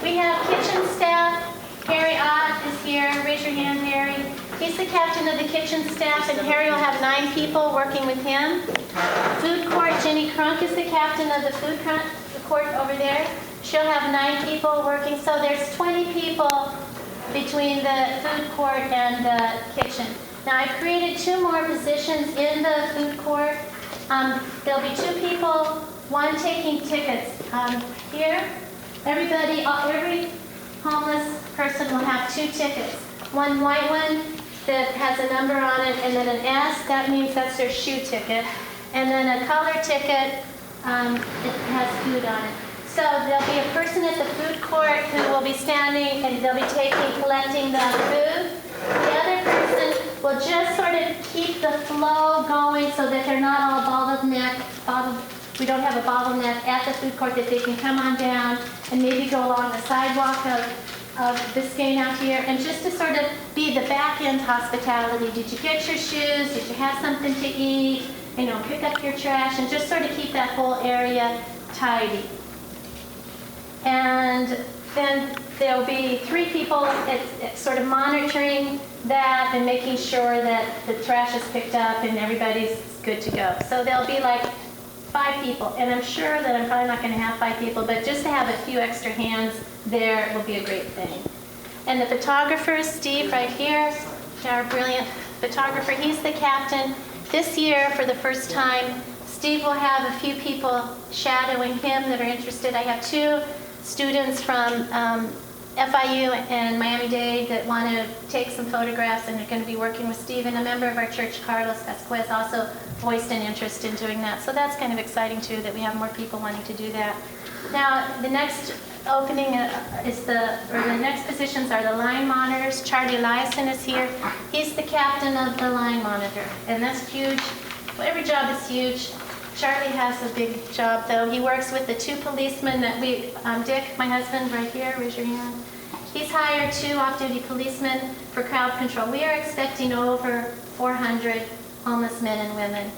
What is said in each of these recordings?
We have kitchen staff. Harry Ott is here. Raise your hand, Harry. He's the captain of the kitchen staff, and Harry will have 9 people working with him. Food court, Jenny Crunk is the captain of the food court over there. She'll have 9 people working, so there's 20 people between the food court and the kitchen. Now I've created 2 more positions in the food court. There'll be 2 people, one taking tickets. Here, every homeless person will have 2 tickets. One white one that has a number on it, and then an S, that means that's their shoe ticket. And then a color ticket, it has food on it. So there'll be a person at the food court who will be standing, and they'll be collecting the food. The other person will just sort of keep the flow going so that they're not all we don't have a bottleneck at the food court, that they can come on down and maybe go along the sidewalk of Biscayne out here, and just to sort of be the back-end hospitality. Did you get your shoes? Did you have something to eat? You know, pick up your trash, and just sort of keep that whole area tidy. And then there'll be 3 people sort of monitoring that and making sure that the trash is picked up and everybody's good to go. So there'll be like 5 people, and I'm sure that I'm probably not going to have 5 people, but just to have a few extra hands there will be a great thing. And the photographer, Steve, right here, our brilliant photographer, he's the captain. This year, for the first time, Steve will have a few people shadowing him that are interested. I have 2 students from FIU and Miami-Dade that want to take some photographs, and are going to be working with Steve. And a member of our church, Carlos Vasquez, also voiced an interest in doing that. So that's kind of exciting too, that we have more people wanting to do that. Now, the next opening the next positions are the line monitors. Charlie Eliason is here. He's the captain of the line monitor, and that's huge. Well, every job is huge. Charlie has a big job, though. He works with the 2 policemen that Dick, my husband, right here, raise your hand. He's hired 2 off-duty policemen for crowd control. We are expecting over 400 homeless men and women.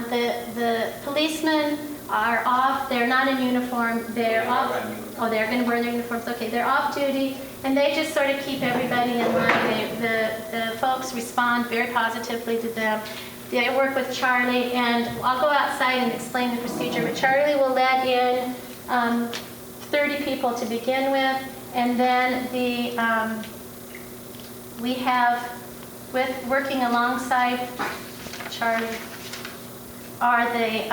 The policemen are off. They're not in uniform. They're off. Oh, they're going to wear their uniforms. Okay, they're off duty, and they just sort of keep everybody in line. The folks respond very positively to them. They work with Charlie, and I'll go outside and explain the procedure, but Charlie will let in 30 people to begin with, and then we have, working alongside Charlie, are the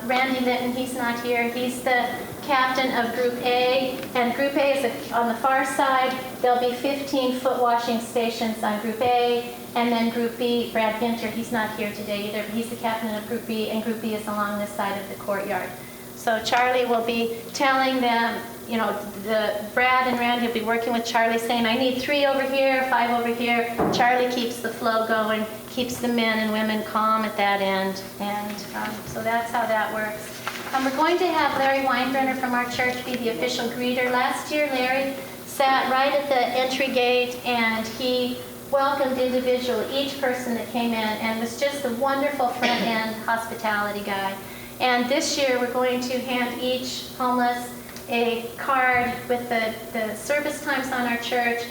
Randy Litton. He's not here. He's the captain of Group A, and Group A is on the far side. There'll be 15 foot washing stations on Group A, and then Group B, Brad Ginter, he's not here today either, but he's the captain of Group B, and Group B is along this side of the courtyard. So Charlie will be telling them, you know, Brad and Randy will be working with Charlie, saying, I need 3 over here, 5 over here. Charlie keeps the flow going, keeps the men and women calm at that end, and so that's how that works. We're going to have Larry Weinbrenner from our church be the official greeter. Last year, Larry sat right at the entry gate, and he welcomed individually each person that came in, and was just a wonderful front-end hospitality guy. And this year, we're going to hand each homeless a card with the service times on our church.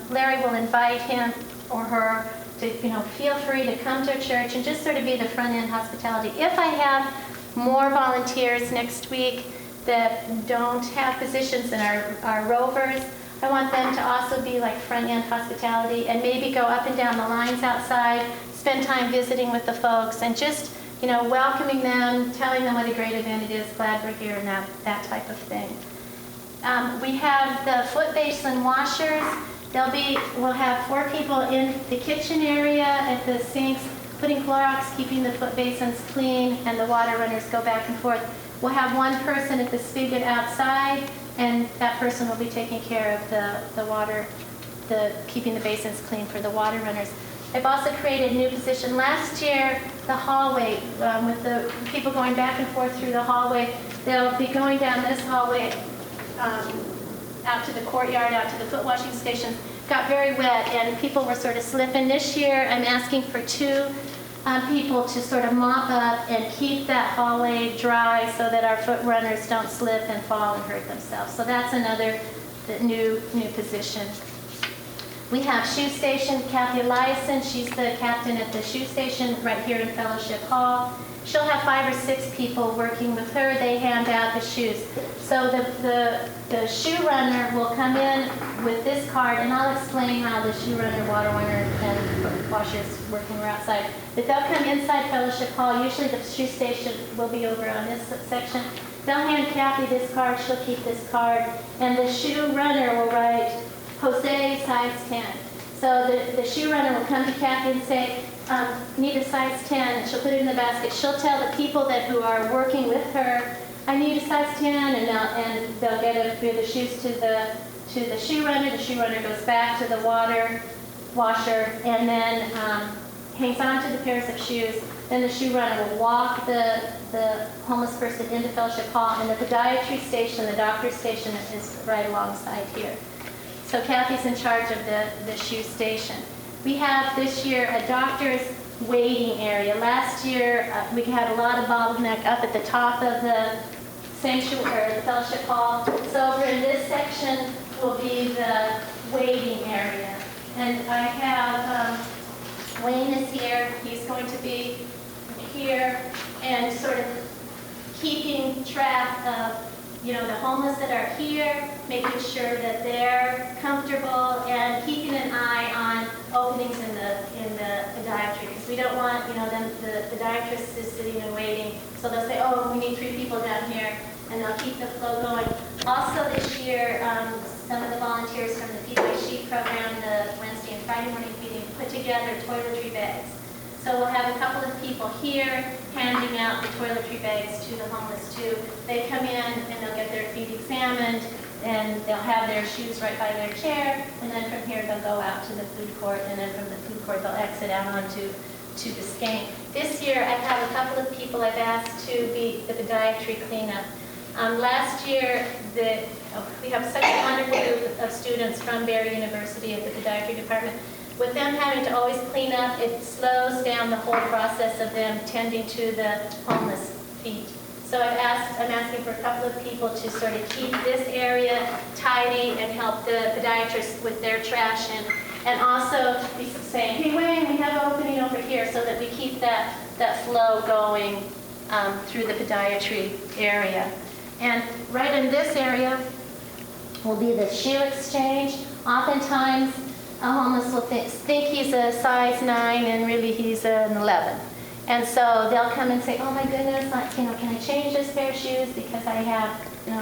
Larry will invite him or her to, you know, feel free to come to church and just sort of be the front-end hospitality. If I have more volunteers next week that don't have positions and are rovers, I want them to also be like front-end hospitality, and maybe go up and down the lines outside, spend time visiting with the folks, and just, you know, welcoming them, telling them what a great event it is, glad we're here, and that type of thing. We have the foot basin washers. We'll have 4 people in the kitchen area at the sinks, putting Clorox, keeping the foot basins clean, and the water runners go back and forth. We'll have 1 person at the spigot outside, and that person will be taking care of the water, keeping the basins clean for the water runners. I've also created a new position. Last year, the hallway, with the people going back and forth through the hallway, they'll be going down this hallway out to the courtyard, out to the foot washing station. Got very wet, and people were sort of slipping. This year, I'm asking for 2 people to sort of mop up and keep that hallway dry so that our foot runners don't slip and fall and hurt themselves. So that's another new position. We have shoe station, Kathy Eliason. She's the captain at the shoe station right here in Fellowship Hall. She'll have 5 or 6 people working with her. They hand out the shoes. So the shoe runner will come in with this card, and I'll explain how the shoe runner, water runner, and foot washers working are outside. But they'll come inside Fellowship Hall. Usually the shoe station will be over on this section. They'll hand Kathy this card. She'll keep this card. And the shoe runner will write, Jose, size 10. So the shoe runner will come to Kathy and say, need a size 10, and she'll put it in the basket. She'll tell the people who are working with her, I need a size 10, and they'll get the shoes to the shoe runner. The shoe runner goes back to the water washer and then hangs on to the pairs of shoes. Then the shoe runner will walk the homeless person into Fellowship Hall, and the podiatry station, the doctor's station, is right alongside here. So Kathy's in charge of the shoe station. We have this year a doctor's waiting area. Last year we had a lot of bottleneck up at the top of the sanctuary, the Fellowship Hall. So over in this section will be the waiting area. And I have Wayne is here. He's going to be here and sort of keeping track of the homeless that are here, making sure that they're comfortable, and keeping an eye on openings in the podiatry, because we don't want the podiatrist is sitting and waiting, so they'll say, oh, we need 3 people down here, and they'll keep the flow going. Also this year, some of the volunteers from the Feed My Sheep program, the Wednesday and Friday morning feeding, put together toiletry bags. So we'll have a couple of people here handing out the toiletry bags to the homeless too. They come in and they'll get their feet examined, and they'll have their shoes right by their chair, and then from here they'll go out to the food court, and then from the food court they'll exit out onto Biscayne. This year I have a couple of people I've asked to be the podiatry cleanup. Last year we have such a wonderful group of students from Barry University at the podiatry department. With them having to always clean up, it slows down the whole process of them tending to the homeless feet. So I'm asking for a couple of people to sort of keep this area tidy and help the podiatrists with their trash, and also be saying, hey Wayne, we have an opening over here, so that we keep that flow going through the podiatry area. And right in this area will be the shoe exchange. Oftentimes, a homeless will think he's a size 9 and really he's an 11. And so they'll come and say, oh my goodness, can I change this pair of shoes because I have,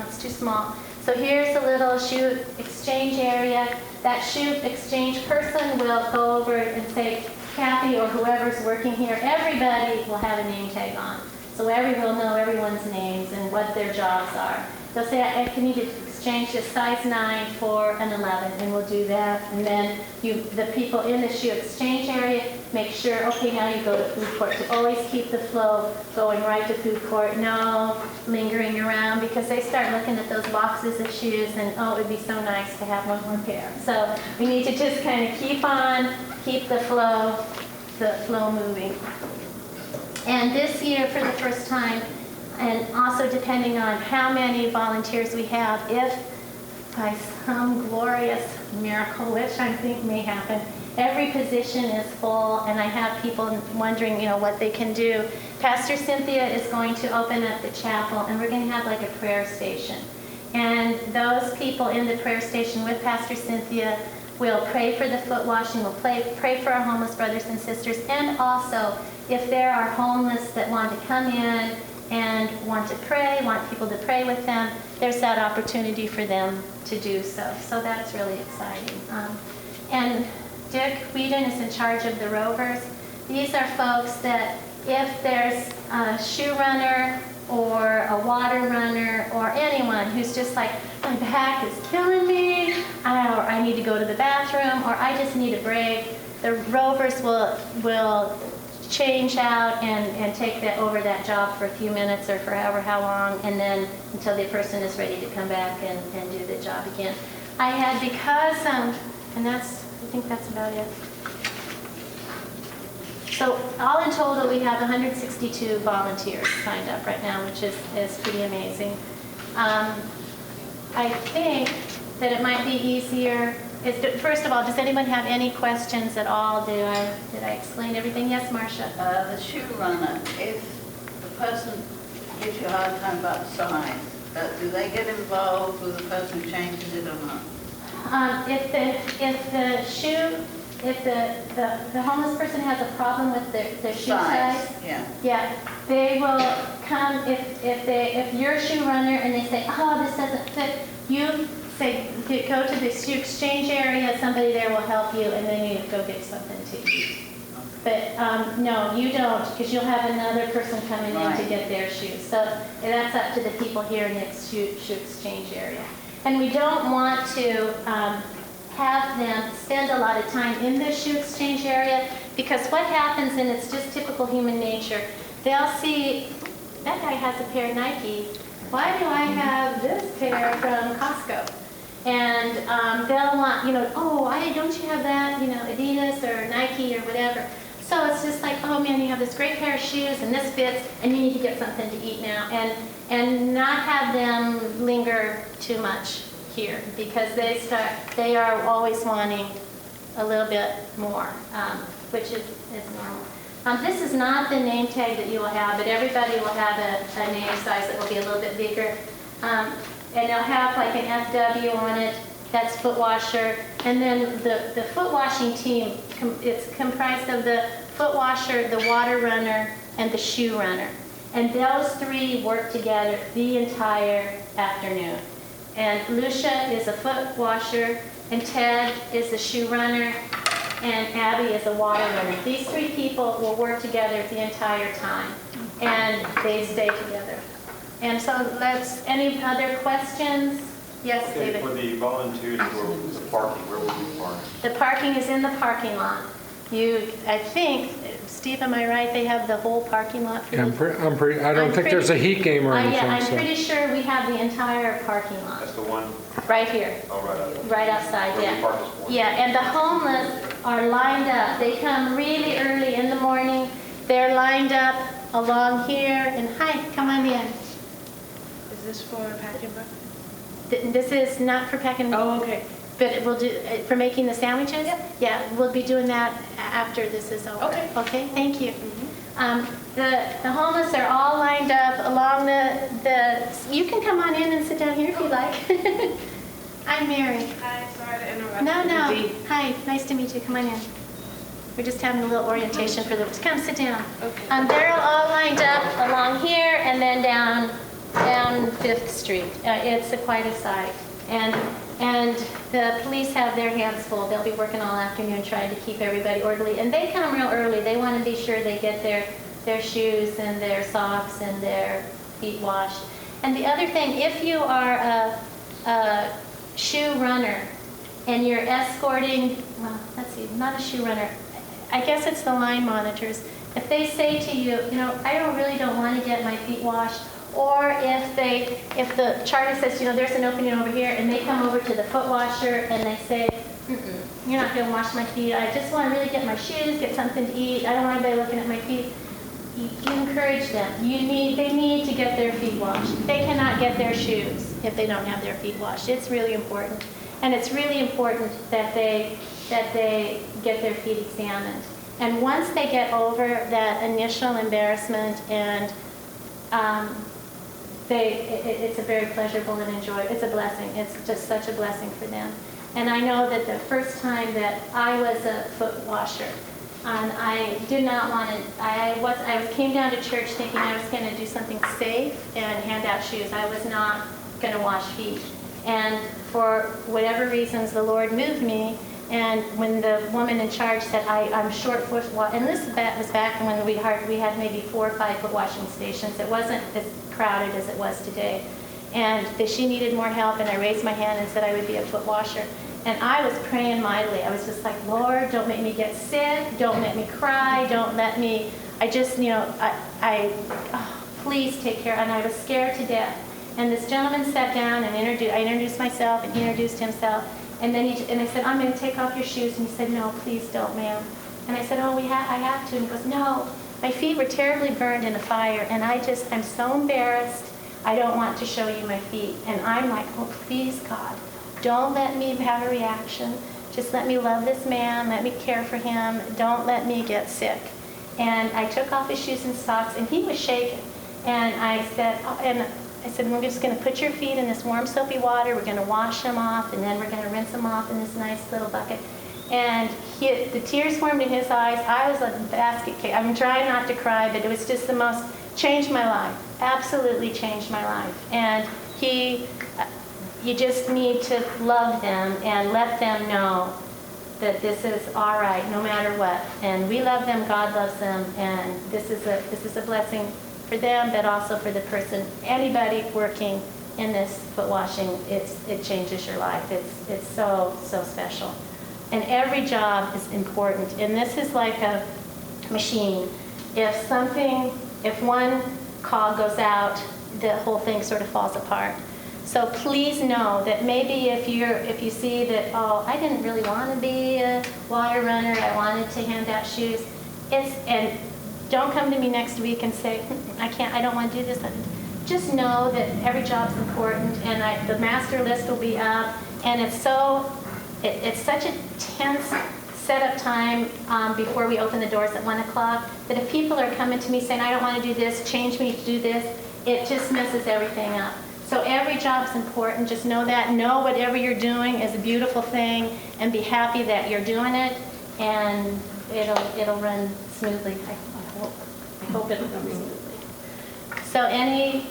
it's too small. So here's a little shoe exchange area. That shoe exchange person will go over and say, Kathy or whoever's working here, everybody will have a name tag on. So everyone will know everyone's names and what their jobs are. They'll say, I need to exchange this size 9 for an 11, and we'll do that. And then the people in the shoe exchange area make sure, okay, now you go to food court. To always keep the flow going right to food court, no lingering around, because they start looking at those boxes of shoes and, oh, it would be so nice to have one more pair. So we need to just kind of keep the flow moving. And this year, for the first time, and also depending on how many volunteers we have, if by some glorious miracle, which I think may happen, every position is full, and I have people wondering, what they can do. Pastor Cynthia is going to open up the chapel, and we're going to have like a prayer station. And those people in the prayer station with Pastor Cynthia will pray for the foot washing, will pray for our homeless brothers and sisters, and also if there are homeless that want to come in and want people to pray with them, there's that opportunity for them to do so. So that's really exciting. And Dick Weden is in charge of the Rovers. These are folks that if there's a shoe runner or a water runner or anyone who's just like, my back is killing me, or I need to go to the bathroom, or I just need a break, the Rovers will change out and take over that job for a few minutes or for how long, and then until the person is ready to come back and do the job again. I had, because, and I think that's about it. So all in total, we have 162 volunteers signed up right now, which is pretty amazing. I think that it might be easier. First of all, does anyone have any questions at all? Did I explain everything? Yes, Marcia? The shoe runner, if the person gives you a hard time about the sign, do they get involved with the person who changes it or not? If the homeless person has a problem with their shoe size, yeah, they will come. If you're a shoe runner and they say, oh, this doesn't fit, you say go to the shoe exchange area. Somebody there will help you, and then you go get something to eat. But no, you don't, because you'll have another person coming in to get their shoes. So that's up to the people here in the shoe exchange area. And we don't want to have them spend a lot of time in the shoe exchange area, because what happens, and it's just typical human nature, they'll see, that guy has a pair of Nikes. Why do I have this pair from Costco? And they'll want, oh, don't you have that, Adidas or Nike or whatever. So it's just like, oh man, you have this great pair of shoes and this fits, and you need to get something to eat now. And not have them linger too much here, because they are always wanting a little bit more, which is normal. This is not the name tag that you will have, but everybody will have a name size that will be a little bit bigger. And they'll have like an FW on it, that's foot washer. And then the foot washing team, it's comprised of the foot washer, the water runner, and the shoe runner. And those three work together the entire afternoon. And Lucia is a foot washer, and Ted is the shoe runner, and Abby is a water runner. These three people will work together the entire time, and they stay together. And so any other questions? Yes, okay, David? For the volunteers for the parking, where will you park? The parking is in the parking lot. I think, Steve, am I right? They have the whole parking lot for Yeah, I don't think there's a heat game or anything. Yeah, I'm pretty sure we have the entire parking lot. That's the one? Right here. Oh, right outside. Right outside, Where yeah. we park this morning. Yeah, and the homeless are lined up. They come really early in the morning. They're lined up along here, and hi, come on in. Is this for packing? This is not for packing. Oh, okay. But we'll do, for making the sandwiches? Yeah, we'll be doing that after this is over. Okay. Okay, thank you. The homeless are all lined up along you can come on in and sit down here if you like. I'm Mary. Hi, sorry to interrupt. No. Hi, nice to meet you. Come on in. We're just having a little orientation for them. Come sit down. Okay. They're all lined up along here and then down 5th Street. It's quite a sight. And the police have their hands full. They'll be working all afternoon trying to keep everybody orderly. And they come real early. They want to be sure they get their shoes and their socks and their feet washed. And the other thing, if you are a shoe runner and you're escorting, well, let's see, not a shoe runner, I guess it's the line monitors. If they say to you, I really don't want to get my feet washed, or if the charter says, there's an opening over here, and they come over to the foot washer and they say, you're not going to wash my feet. I just want to really get my shoes, get something to eat. I don't want anybody looking at my feet. You encourage them. They need to get their feet washed. They cannot get their shoes if they don't have their feet washed. It's really important. And it's really important that they get their feet examined. And once they get over that initial embarrassment and it's a very pleasurable and it's a blessing. It's just such a blessing for them. And I know that the first time that I was a foot washer, I did not want to, I came down to church thinking I was going to do something safe and hand out shoes. I was not going to wash feet. And for whatever reasons, the Lord moved me. And when the woman in charge said, I'm short foot, and this was back when we had maybe 4 or 5 foot washing stations. It wasn't as crowded as it was today. And she needed more help, and I raised my hand and said I would be a foot washer. And I was praying mightily. I was just like, Lord, don't make me get sick. Don't make me cry. Don't let me, please take care. And I was scared to death. And this gentleman sat down and I introduced myself, and he introduced himself. And then I said, I'm going to take off your shoes. And he said, no, please don't, ma'am. And I said, oh, I have to. And he goes, no, my feet were terribly burned in a fire, and I'm so embarrassed. I don't want to show you my feet. And I'm like, oh, please, God, don't let me have a reaction. Just let me love this man. Let me care for him. Don't let me get sick. And I took off his shoes and socks, and he was shaking. And I said, we're just going to put your feet in this warm, soapy water. We're going to wash them off, and then we're going to rinse them off in this nice little bucket. And the tears formed in his eyes. I was like a basket case. I'm trying not to cry, but it was just the most, changed my life. Absolutely changed my life. And you just need to love them and let them know that this is all right, no matter what. And we love them, God loves them, and this is a blessing for them, but also for the person, anybody working in this foot washing. It changes your life. It's so special. And every job is important. And this is like a machine. If one cog goes out, the whole thing sort of falls apart. So please know that maybe if you see that, oh, I didn't really want to be a water runner, I wanted to hand out shoes, and don't come to me next week and say, I don't want to do this. Just know that every job's important, and the master list will be up, and it's such a tense setup time before we open the doors at 1 o'clock that if people are coming to me saying, I don't want to do this, change me to do this, it just messes everything up. So every job's important. Just know that. Know whatever you're doing is a beautiful thing, and be happy that you're doing it, and it'll run smoothly. I hope it'll run smoothly. So any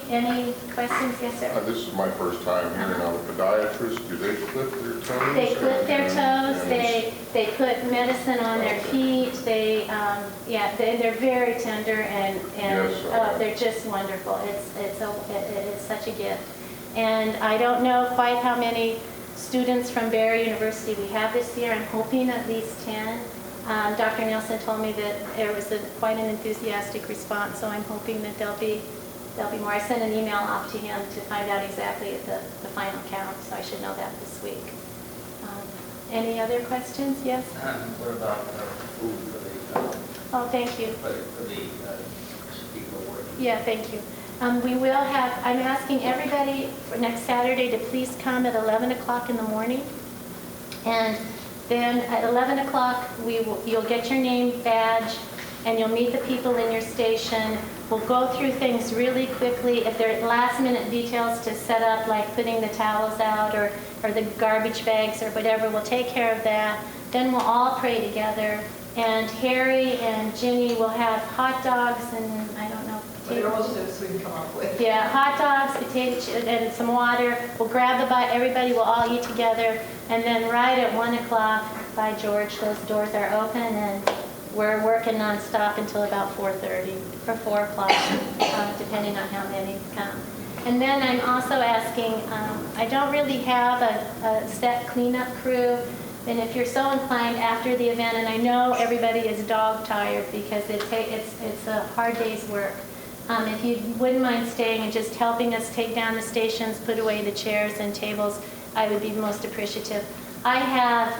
questions? Yes, sir. This is my first time hearing on the podiatrist. Do they clip their toes? They clip their toes. They put medicine on their feet. They're very tender, and Yes, they're just wonderful. It's such a gift. And I don't know quite how many students from Barry University we have this year. I'm hoping at least 10. Dr. Nelson told me that there was quite an enthusiastic response, so I'm hoping that there'll be more. I sent an email off to him to find out exactly the final count, so I should know that this week. Any other questions? Yes? What about food for the Oh, thank you. for the people working? Yeah, thank you. We will have, I'm asking everybody for next Saturday to please come at 11 o'clock in the morning. And then at 11 o'clock, you'll get your name badge, and you'll meet the people in your station. We'll go through things really quickly. If there are last-minute details to set up, like putting the towels out or the garbage bags or whatever, we'll take care of that. Then we'll all pray together. And Harry and Ginny will have hot dogs and, I don't know, Whatever hostess we can come up with. yeah, hot dogs, potato chips, and some water. We'll grab the bite. Everybody will all eat together. And then right at 1 o'clock, by George, those doors are open, and we're working nonstop until about 4:30 or 4 o'clock, depending on how many come. And then I'm also asking, I don't really have a set cleanup crew. And if you're so inclined after the event, and I know everybody is dog tired because it's a hard day's work. If you wouldn't mind staying and just helping us take down the stations, put away the chairs and tables, I would be most appreciative. I have,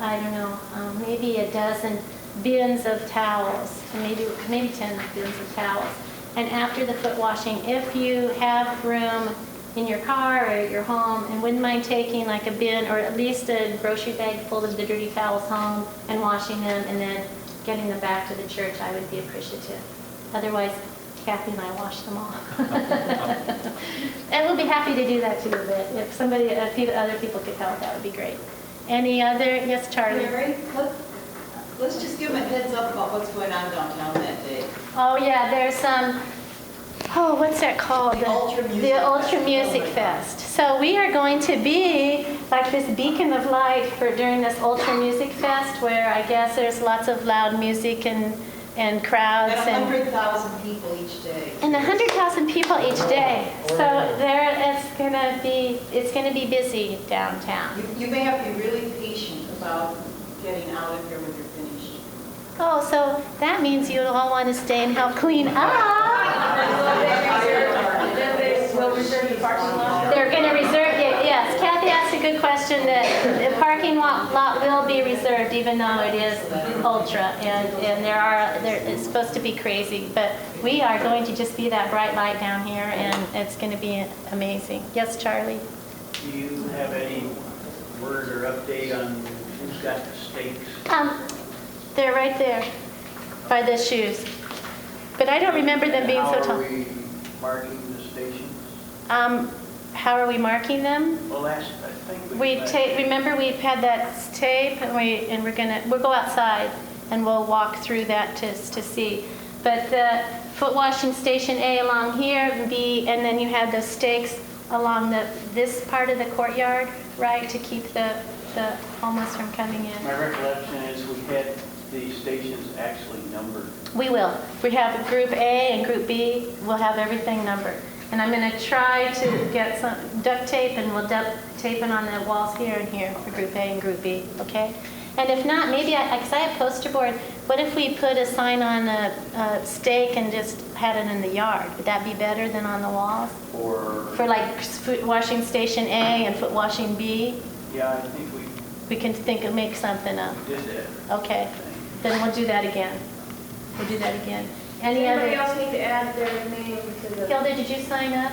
I don't know, maybe a dozen bins of towels, maybe 10 bins of towels. And after the foot washing, if you have room in your car or at your home and wouldn't mind taking like a bin or at least a grocery bag full of the dirty towels home and washing them and then getting them back to the church, I would be appreciative. Otherwise, Kathy and I wash them all. And we'll be happy to do that too, but if a few other people could help, that would be great. Any other? Yes, Charlie? Mary, let's just give them a heads up about what's going on downtown that day. Oh yeah, there's what's that called? The Ultra Music Fest. So we are going to be like this beacon of light during this Ultra Music Fest, where I guess there's lots of loud music and crowds. And 100,000 people each day. And 100,000 people each day. So it's gonna be busy downtown. You may have to be really patient about getting out of here when you're finished. Oh, so that means you all want to stay and help clean up. Will reserve the parking lot? They're going to reserve it, yes. Kathy asked a good question. question that the parking lot will be reserved, even though it is ultra, and it's supposed to be crazy, but we are going to just be that bright light down here, and it's going to be amazing. Yes, Charlie? Do you have any word or update on who's got the stakes? They're right there by the shoes, but I don't remember them being so tall. How are we marking the stations? How are we marking them? Well, I think Remember we've had that tape, and we'll go outside and we'll walk through that to see. But the foot washing station A along here, B, and then you have the stakes along this part of the courtyard, right, to keep the homeless from coming in. my recollection is we had the stations actually numbered. We will. We have Group A and Group B. We'll have everything numbered. And I'm going to try to get some duct tape, and we'll duct tape it on the walls here and here for Group A and Group B, okay? And if not, maybe, because I have poster board, what if we put a sign on a stake and just had it in the yard? Would that be better than on the walls? For like foot washing station A and foot washing B? Yeah, I think We can make something up. we did that. Okay, then we'll do that again. We'll do that again. Any Anybody other? else need to add their name to the? Hilda, did you sign up?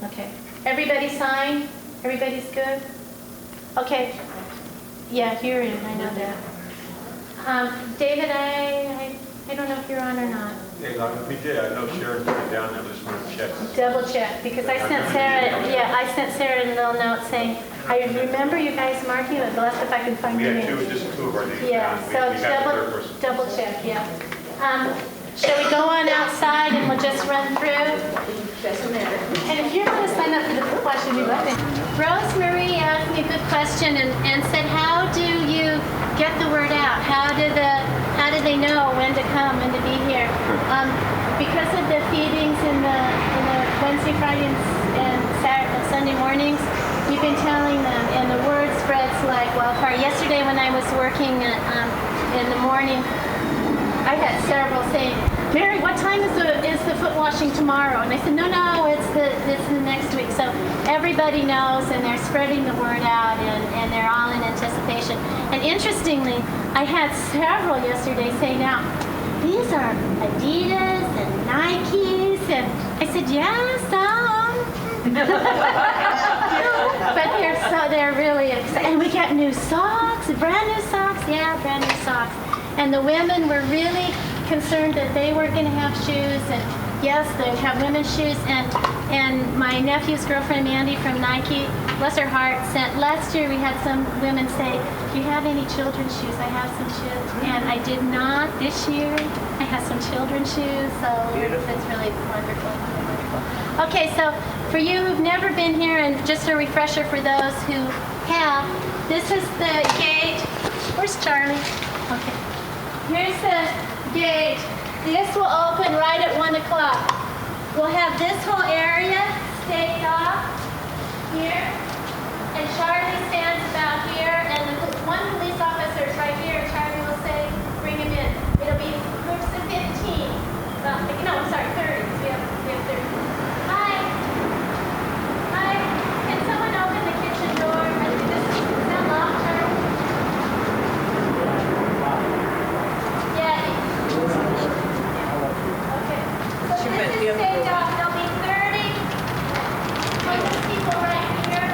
Okay. Everybody sign? Everybody's good? Okay. Yeah, you're in, I know that. David, I don't know if you're on or not. Yeah, we did. I know Sharon put it down there. I just wanted to check. Double check, because I sent Sarah a little note saying, I remember you guys marking it, but let's if I can find We your had name. just two of our names Yeah, down. so We got the third person. double check, yeah. Shall we go on outside and we'll just run through? Doesn't matter. And if you're going to sign up for the question, you love it. Rosemary asked me a good question and said, how do you get the word out? How do they know when to come and to be here? Because of the feedings in the Wednesday, Friday, and Saturday, Sunday mornings, we've been telling them, and the word spreads like wildfire. Yesterday when I was working in the morning, I had several saying, Mary, what time is the foot washing tomorrow? And I said, no, it's the next week. So everybody knows, and they're spreading the word out, and they're all in anticipation. And interestingly, I had several yesterday say, now, these are Adidas and Nikes, and I said, yeah, some. But they're really excited. And we got new socks, brand new socks. Yeah, brand new socks. And the women were really concerned that they were going to have shoes, and yes, they have women's shoes. And my nephew's girlfriend Mandy from Nike, bless her heart, sent last year. We had some women say, "Do you have any children's shoes? I have some shoes." And I did not this year. I have some children's shoes, so it's really wonderful. Okay, so for you who've never been here, and just a refresher for those who have, this is the gate. Where's Charlie? Okay. Here's the gate. This will open right at 1 o'clock. We'll have this whole area staked off here, and Charlie stands about here, and one police officer is right here. Charlie will say, bring him in. It'll be groups of 15. No, I'm sorry, 30. We have 30. Hi. Hi. Can someone open the kitchen door? Is that locked, Charlie? Yeah. Okay. So this is staked off. There'll be 30 homeless people right here.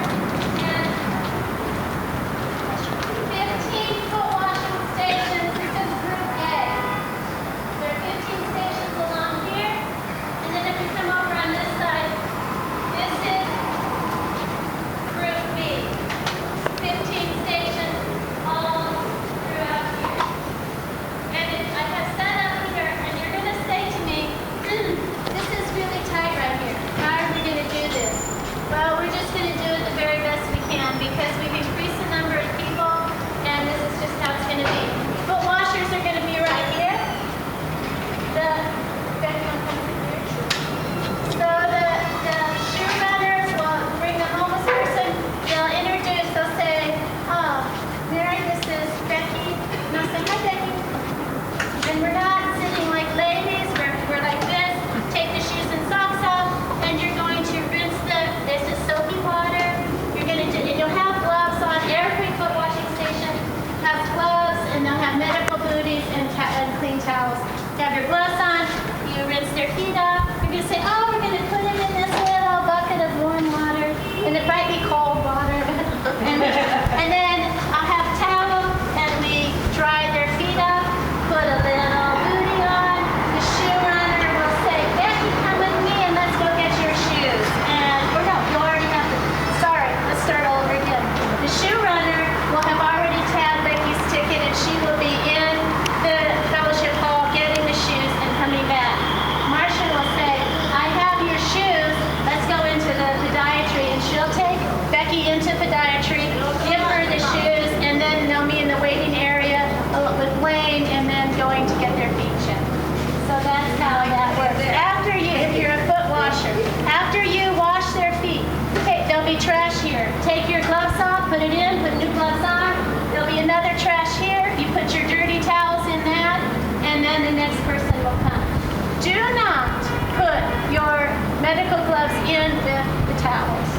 gloves in with the towels.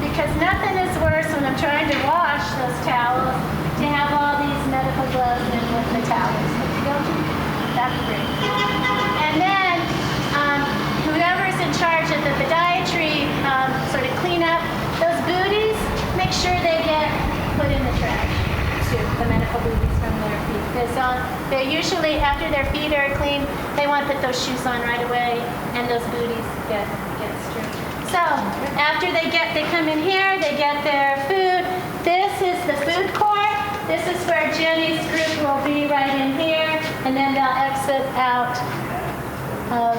Because nothing is worse when I'm trying to wash those towels to have all these medical gloves in with the towels. That's great. And then whoever's in charge of the podiatry sort of clean up those booties, make sure they get put in the trash too, the medical booties from their feet. Because they usually, after their feet are clean, they want to put those shoes on right away, and those booties get stripped. So after they come in here, they get their food. This is the food court. This is where Jenny's group will be right in here, and then they'll exit out of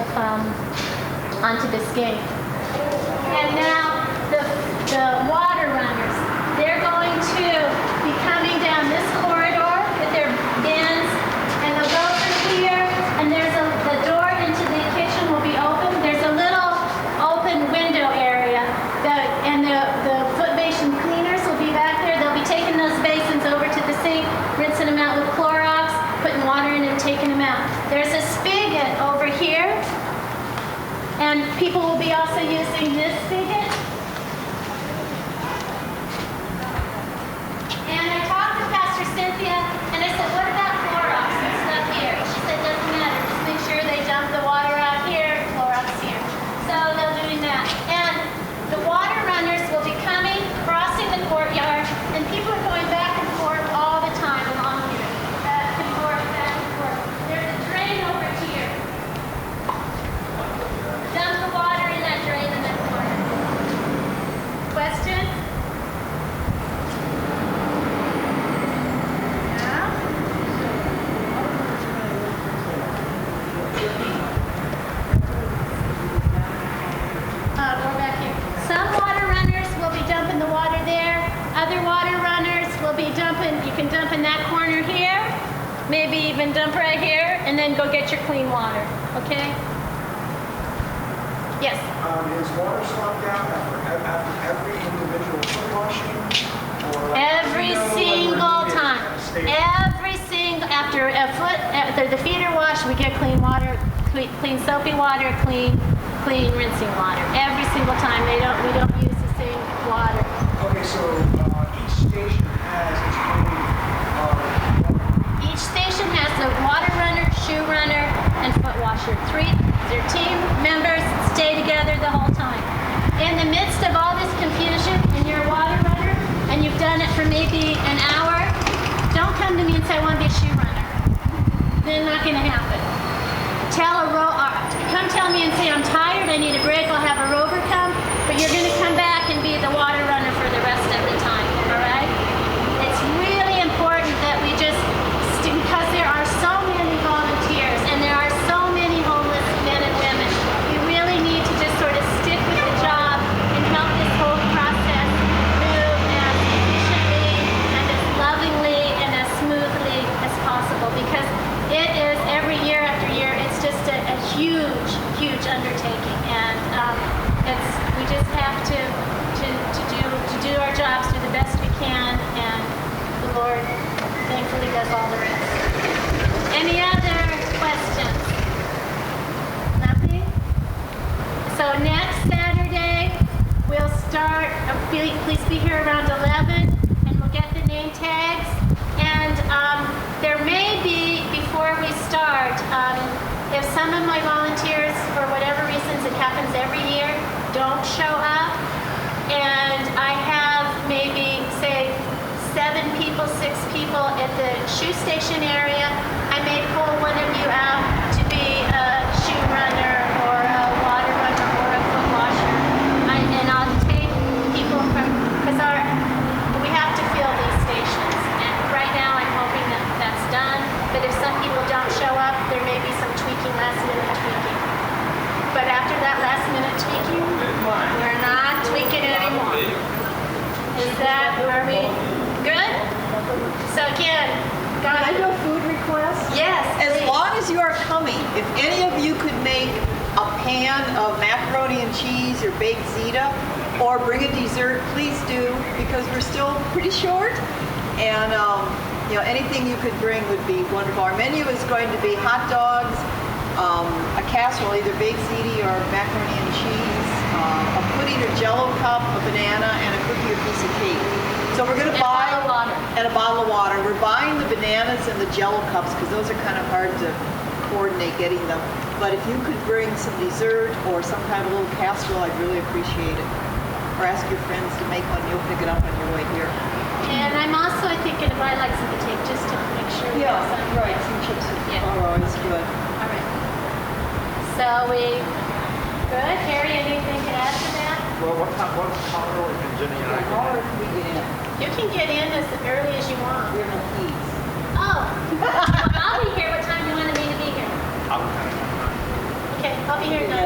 onto Biscayne. And now the water runners, they're going to be coming down this corridor with their bins, and they'll go through here, and there's the door into the kitchen will be open. There's a little open window area, and the foot basin cleaners will be back there. They'll be taking those basins over to the sink, rinsing them out with Clorox, putting water in and taking them out. There's a spigot over here, and people will be also using this spigot. And I talked to Pastor Cynthia, and I said, what about Clorox and stuff here? She said, doesn't matter. Just make sure they dump the water out here, Clorox here. So they're doing that. And the water runners will be coming, crossing the courtyard, and people are going back and forth all the time along here. Back and forth, back and forth. There's a drain over here. Dump the water in that drain in that corner. Questions? We're back here. Some water runners will be dumping the water there. Other water runners will be dumping, you can dump in that corner here, maybe even dump right here, and then go get your clean water, okay? Yes? Is water swapped out after every individual foot washing? Or Every single time. Every single, after the feet are washed, we get clean water, clean soapy water, clean rinsing water. Every single time. We don't use the same water. Okay, so each station has its own Each station has a water runner, shoe runner, and foot washer. Their team members stay together the whole time. In the midst of all this confusion, and you're a water runner, and you've done it for maybe an hour, don't come to me and say, I want to be a shoe runner. They're not going to happen. Come tell me and say, I'm tired, I need a break, I'll have a rover come, but you're going to come back and be the water runner for the rest of the time, all right? It's really important that we just, because there are so many volunteers and there are so many homeless men and women, we really need to just sort of stick with the job and help this whole process move as efficiently and as lovingly and as smoothly as possible, because it is every year after year, it's just a huge undertaking, and we just have to do our jobs, do the best we can, and the Lord thankfully does all the rest. Any other questions? Nothing? So next Saturday we'll start. Please be here around 11, and we'll get the name tags. And there may be, before we start, if some of my volunteers, for whatever reasons, it happens every year, don't show up, and I have maybe, say, 7 people, 6 people at the shoe station area, I may pull one of you out to be a shoe runner or a water runner or a foot washer. And I'll take people from, because we have to fill these stations. And right now I'm hoping that that's done. But if some people don't show up, there may be some tweaking, last minute tweaking. But after that last minute tweaking, we're not tweaking anymore. Are we good? So again, Can I do a food request? Yes, As please. long as you are coming, if any of you could make a pan of macaroni and cheese or baked Zita, or bring a dessert, please do, because we're still pretty short. And anything you could bring would be wonderful. Our menu is going to be hot dogs, a casserole, either baked ziti or macaroni and cheese, a pudding or jello cup, a banana, and a cookie or piece of cake. So we're gonna buy. And a bottle of water. And a bottle of water. We're buying the bananas and the jello cups because those are kind of hard to coordinate getting them. But if you could bring some dessert or some kind of little casserole, I'd really appreciate it. Or ask your friends to make one, you'll pick it up on your way here. And I'm also thinking of, I'd like some potato, just to make sure we have some. Right, some chips Yeah. are always good. All right. So we, good. Harry, anything to add to that? Well, how early can Jenny and I get How in? early can we get in? You can get in as early as you want. We have no keys. Oh, well, I'll be here. What time do you want me to be here? I'm kind of. Okay, I'll be here at 9.